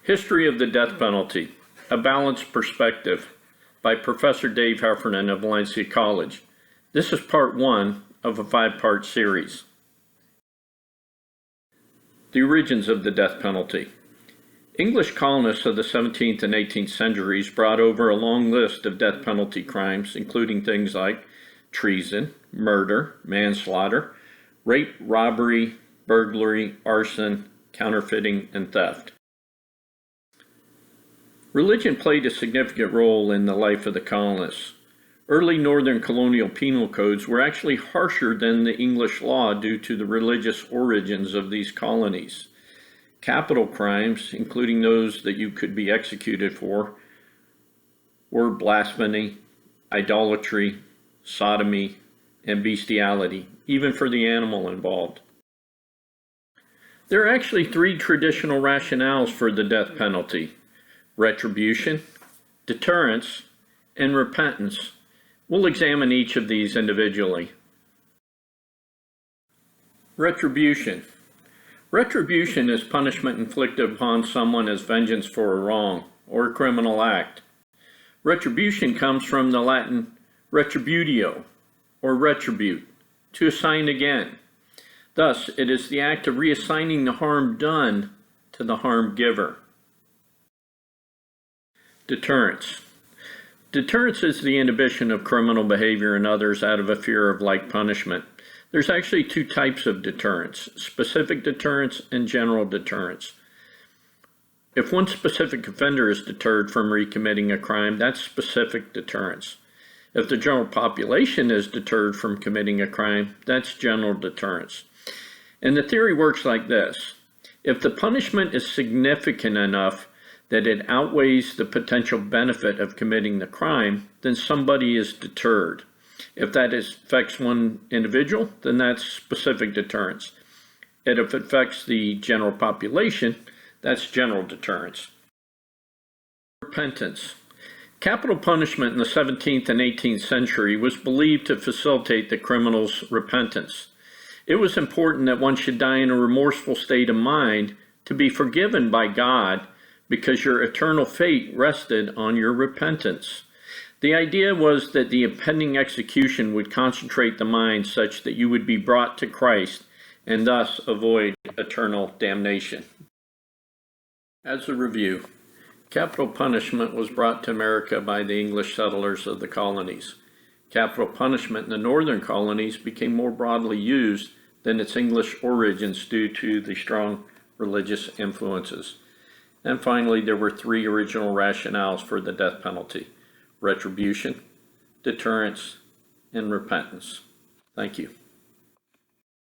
History of the Death Penalty, A Balanced Perspective by Professor Dave Heffernan of Valencia College. This is part 1 of a 5-part series. The origins of the death penalty. English colonists of the 17th and 18th centuries brought over a long list of death penalty crimes, including things like treason, murder, manslaughter, rape, robbery, burglary, arson, counterfeiting, and theft. Religion played a significant role in the life of the colonists. Early northern colonial penal codes were actually harsher than the English law due to the religious origins of these colonies. Capital crimes, including those that you could be executed for, were blasphemy, idolatry, sodomy, and bestiality, even for the animal involved. There are actually 3 traditional rationales for the death penalty: retribution, deterrence, and repentance. We'll examine each of these individually. Retribution. Retribution is punishment inflicted upon someone as vengeance for a wrong or a criminal act. Retribution comes from the Latin retributio, or retribute, to assign again. Thus, it is the act of reassigning the harm done to the harm giver. Deterrence. Deterrence is the inhibition of criminal behavior in others out of a fear of like punishment. There's actually 2 types of deterrence: specific deterrence and general deterrence. If one specific offender is deterred from recommitting a crime, that's specific deterrence. If the general population is deterred from committing a crime, that's general deterrence. And the theory works like this: if the punishment is significant enough that it outweighs the potential benefit of committing the crime, then somebody is deterred. If that affects one individual, then that's specific deterrence. And if it affects the general population, that's general deterrence. Repentance. Capital punishment in the 17th and 18th century was believed to facilitate the criminal's repentance. It was important that one should die in a remorseful state of mind to be forgiven by God, because your eternal fate rested on your repentance. The idea was that the impending execution would concentrate the mind such that you would be brought to Christ and thus avoid eternal damnation. As a review, capital punishment was brought to America by the English settlers of the colonies. Capital punishment in the northern colonies became more broadly used than its English origins due to the strong religious influences. And finally, there were 3 original rationales for the death penalty: retribution, deterrence, and repentance. Thank you.